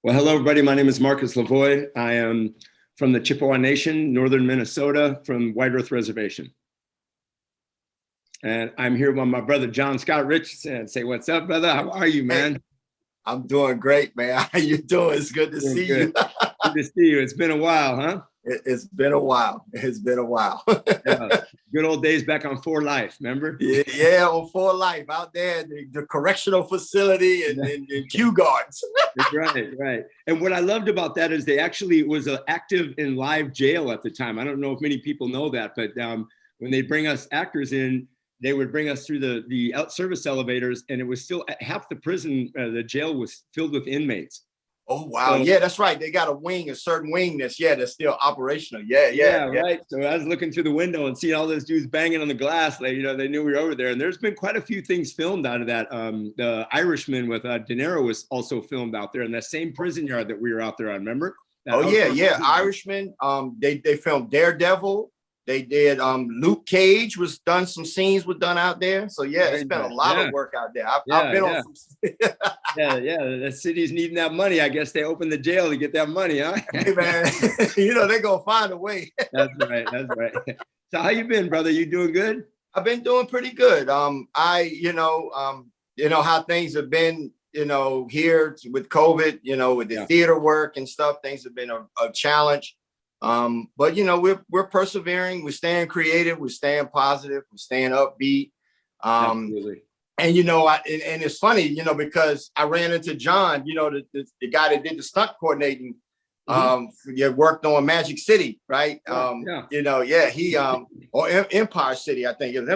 Well, hello, everybody. My name is Marcus LaVoi. I am from the Chippewa Nation, northern Minnesota, from White Earth Reservation. And I'm here with my brother, John Scott Richardson. Say, what's up, brother? How are you, man? Hey, I'm doing great, man. How you doing? It's good to see you. Good to see you. It's been a while, huh? It's been a while. It's been a while. Yeah. Good old days back on 4 Life, remember? Yeah, on 4 Life out there in the correctional facility and Q guards. Right. And what I loved about that is it was an active and live jail at the time. I don't know if many people know that, but when they bring us actors in, they would bring us through the service elevators, and it was still half the prison, the jail was filled with inmates. Oh, wow. So, yeah, that's right. They got a certain wing that's still operational. Yeah. Right. So I was looking through the window and seeing all those dudes banging on the glass. They knew we were over there. And there's been quite a few things filmed out of that. The Irishman with De Niro was also filmed out there in that same prison yard that we were out there on, remember? Yeah. Irishman. They filmed Daredevil. They did Luke Cage was done, some scenes were done out there. So yeah, it's been a lot of work out there. I've been on some Yeah. The city's needing that money. I guess they opened the jail to get that money, huh? Hey man, they're gonna find a way. That's right. So how you been, brother? You doing good? I've been doing pretty good. How things have been, here with COVID, with the theater work and stuff, things have been a challenge. But we're persevering, we're staying creative, we're staying positive, we're staying upbeat. Absolutely. And and it's funny, because I ran into John, the guy that did the stunt coordinating, worked on Magic City, right? He or Empire City, I think it was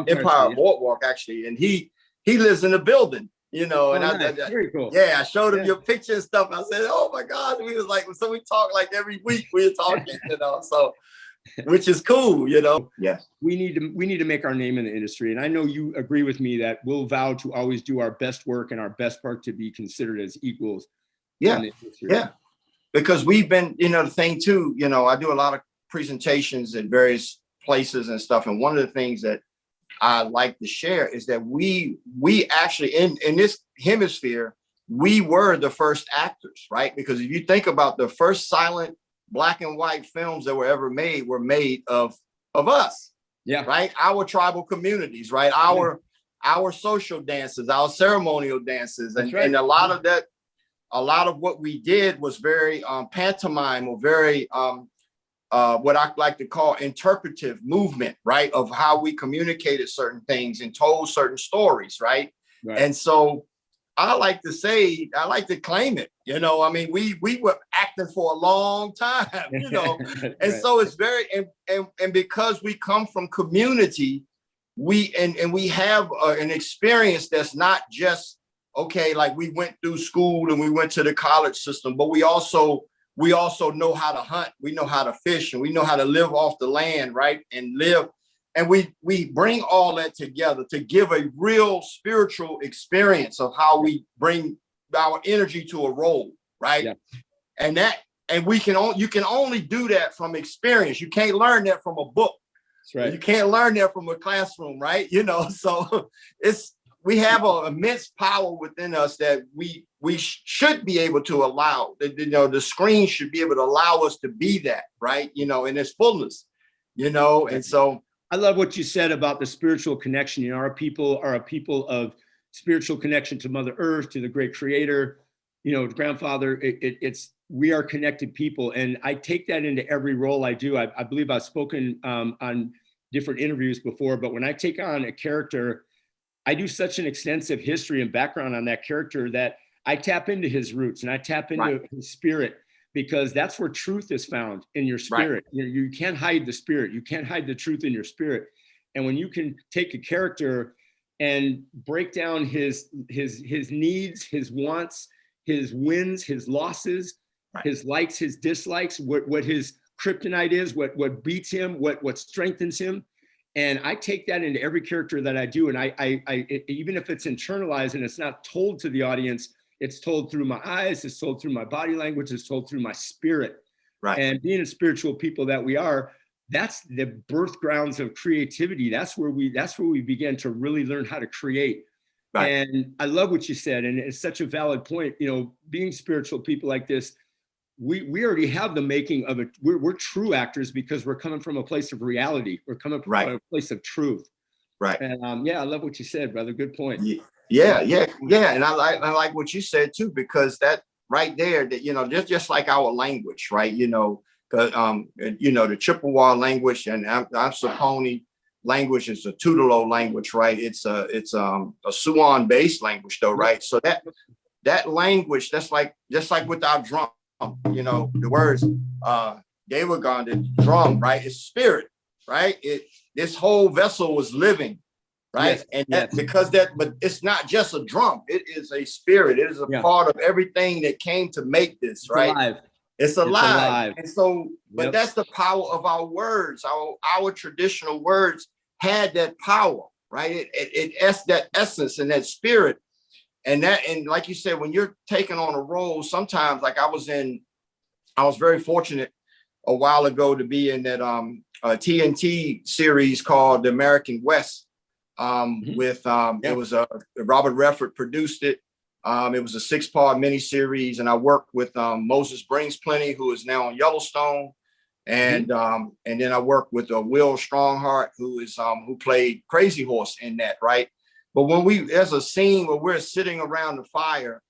Empire Boardwalk actually, and he lives in the building. Very cool. I showed him your picture and stuff. I said, "Oh my God!" We was like, so we talk like every week. We were talking, so which is cool, Yeah, we need to make our name in the industry, and I know you agree with me that we'll vow to always do our best work and our best part to be considered as equals. Yeah, because we've been, the thing too. I do a lot of presentations in various places and stuff, and one of the things that I like to share is that we actually in this hemisphere, we were the first actors, right? Because if you think about the first silent black and white films that were ever made were made of us. Yeah. Right. Our tribal communities, right? Our social dances, our ceremonial dances. And a lot of what we did was very pantomime or very what I like to call interpretive movement, right? Of how we communicated certain things and told certain stories, right? And so I like to claim it, we were acting for a long time, and so it's very, and because we come from community, we have an experience that's not just, okay, like we went through school and we went to the college system, but we also know how to hunt, we know how to fish, and we know how to live off the land, right? And live. And we bring all that together to give a real spiritual experience of how we bring our energy to a role, right? Yeah. And you can only do that from experience. You can't learn that from a book. That's right. You can't learn that from a classroom, right? So we have an immense power within us that we should be able to allow. The screen should be able to allow us to be that, right? In its fullness, and so. I love what you said about the spiritual connection. Our people are a people of spiritual connection to Mother Earth, to the great creator, grandfather. We are connected people. And I take that into every role I do. I believe I've spoken on different interviews before, but when I take on a character, I do such an extensive history and background on that character that I tap into his roots and I tap into his spirit, because that's where truth is found, in your spirit. Right. You can't hide the spirit. You can't hide the truth in your spirit. And when you can take a character and break down his needs, his wants, his wins, his losses, his likes, his dislikes, what his kryptonite is, what beats him, what strengthens him. And I take that into every character that I do. And I even if it's internalized and it's not told to the audience, it's told through my eyes, it's told through my body language, it's told through my spirit. Right. And being a spiritual people that we are, that's the birth grounds of creativity. That's where we began to really learn how to create. Right. And I love what you said. And it's such a valid point. You know, being spiritual people like this, we already have the making of it. We're true actors because we're coming from a place of reality. We're coming from Right. a place of truth. Right. And yeah, I love what you said, brother. Good point. Yeah. And I like what you said too, because that right there, that, you know, just like our language, right? You know, the Chippewa language and Saponi language is a Tutelo language, right? It's a Siouan based language though, right? So that language, just like with our drum, you know, the words Dewagon, the drum, right? It's spirit, right? This whole vessel was living, right? Yes, And that, but it's not just a drum, it is a spirit, it is a part of everything that came to make this, it's right? Alive. It's alive. And so, but that's the power of our words. Our traditional words had that power, right? It's that essence and that spirit. And like you said, when you're taking on a role, sometimes, like I was very fortunate a while ago to be in that TNT series called The American West. It was Robert Redford produced it. It was a 6-part miniseries, and I worked with Moses Brings Plenty, who is now on Yellowstone, and then I worked with Will Strongheart, who played Crazy Horse in that, right? But there's a scene where we're sitting around the fire,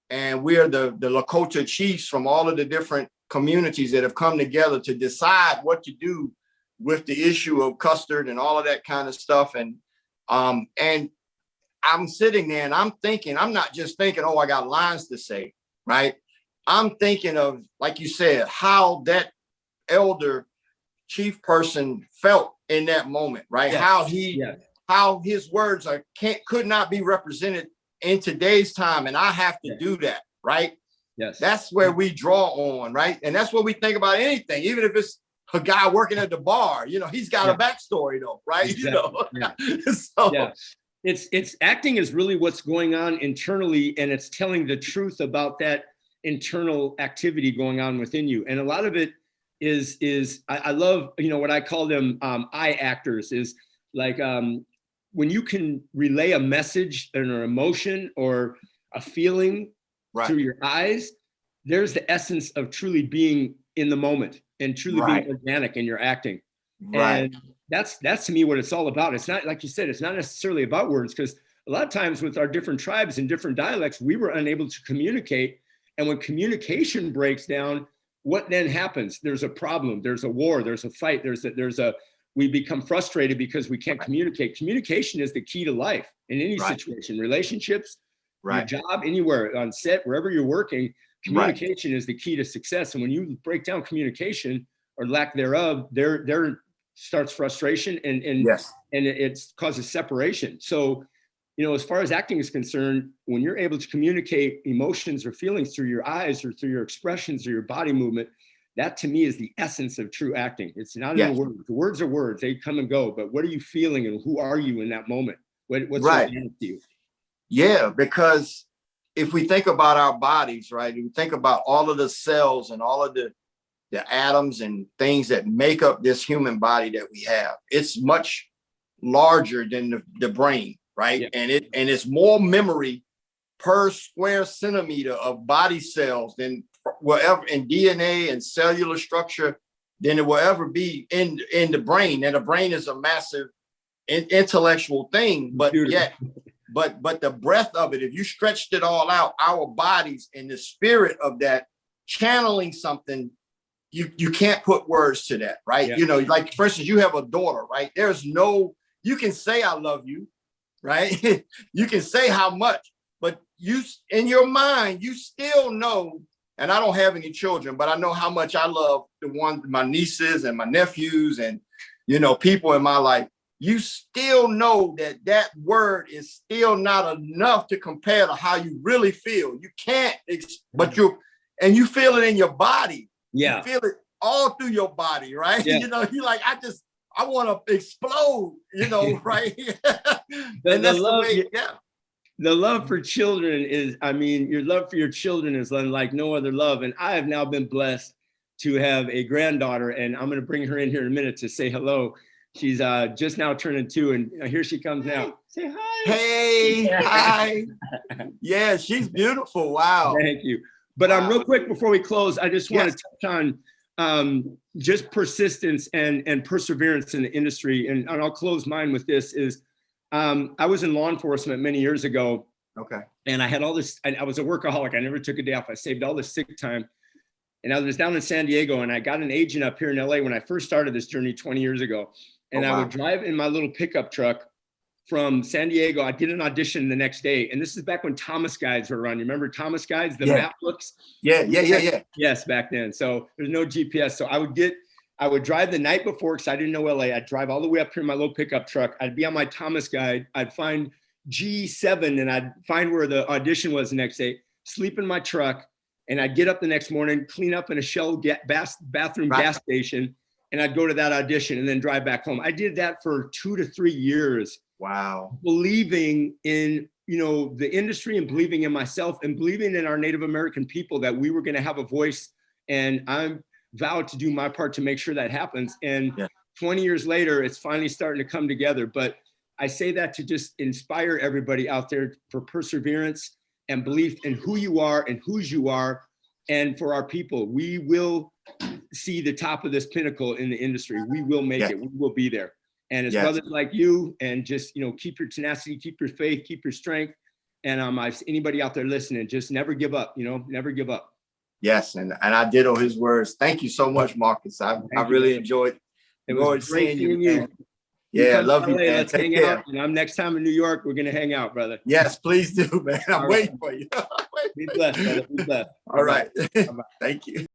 and we're the Lakota chiefs from all of the different communities that have come together to decide what to do with the issue of custard and all of that kind of stuff, and I'm sitting there and I'm thinking, I'm not just thinking, oh, I got lines to say, right? I'm thinking of, like you said, how that elder chief person felt in that moment, right? Yes. How his words could not be represented in today's time. And I have to do that, right? Yes. That's where we draw on, right? And that's what we think about anything, even if it's a guy working at the bar, you know, he's got a backstory though, right? Exactly. You know, It's acting is really what's going on internally, and it's telling the truth about that internal activity going on within you. And a lot of it is I love, you know, what I call them eye actors, is like when you can relay a message or an emotion or a feeling through your eyes, there's the essence of truly being in the moment and truly being organic in your acting. And that's to me what it's all about. It's not, like you said, it's not necessarily about words, because a lot of times with our different tribes and different dialects, we were unable to communicate. And when communication breaks down, what then happens? There's a problem, there's a war, there's a fight, we become frustrated because we can't communicate. Communication is the key to life in any situation, relationships, your job, anywhere, on set, wherever you're working, communication is the key to success. And when you break down communication or lack thereof, there starts frustration and it causes separation. So, you know, as far as acting is concerned, when you're able to communicate emotions or feelings through your eyes or through your expressions or your body movement, that to me is the essence of true acting. It's not in the words. The words are words, they come and go, but what are you feeling and who are you in that moment? What's organic to you? Yeah, because if we think about our bodies, right, we think about all of the cells and all of the atoms and things that make up this human body that we have, it's much larger than the brain, right? And it's more memory per square centimeter of body cells than whatever in DNA and cellular structure than it will ever be in the brain. And the brain is a massive intellectual thing, but yet but the breadth of it, if you stretched it all out, our bodies and the spirit of that channeling something, you can't put words to that, right? You know, like for instance, you have a daughter, right? You can say I love you, right? You can say how much, but you in your mind, you still know, and I don't have any children, but I know how much I love my nieces and my nephews and, you know, people in my life. You still know that word is still not enough to compare to how you really feel. You can't, but you feel it in your body. You feel it all through your body, right? You know, you're like, I want to explode, you know, right? And that's the way, The love for children is, I mean, your love for your children is unlike no other love. And I have now been blessed to have a granddaughter, and I'm going to bring her in here in a minute to say hello. She's just now turning 2, and here she comes now. Say hi. Hey, hi. Yeah, she's beautiful. Wow. Thank you. But real quick before we close, I just want to touch on just persistence and perseverance in the industry. And I'll close mine with this is I was in law enforcement many years ago. Okay. And I had all this, I was a workaholic. I never took a day off. I saved all this sick time. And I was down in San Diego, and I got an agent up here in LA when I first started this journey 20 years ago. And I would drive in my little pickup truck from San Diego. I'd get an audition the next day. And this is back when Thomas guides were around. You remember Thomas guides, the map books? Yeah. Yes, back then. So there's no GPS. So I would drive the night before, because I didn't know LA. I'd drive all the way up here in my little pickup truck. I'd be on my Thomas guide. I'd find G7, and I'd find where the audition was the next day, sleep in my truck, and I'd get up the next morning, clean up in a Shell bathroom gas station, and I'd go to that audition and then drive back home. I did that for 2 to 3 years. Wow. Believing in, the industry, and believing in myself, and believing in our Native American people that we were going to have a voice. And I'm vowed to do my part to make sure that happens. And 20 years later, it's finally starting to come together. But I say that to just inspire everybody out there for perseverance and belief in who you are and whose you are. And for our people, we will see the top of this pinnacle in the industry. We will make it. We will be there. And it's brothers like you, and just, keep your tenacity, keep your faith, keep your strength. And anybody out there listening, just never give up, never give up. Yes. And I ditto his words. Thank you so much, Marcus. I really enjoyed great seeing you. Yeah, I love you, man. Let's hang out. And I'm next time in New York. We're going to hang out, brother. Yes, please do, man. I'm waiting for you. Be blessed, brother. Be blessed. All right. Thank you.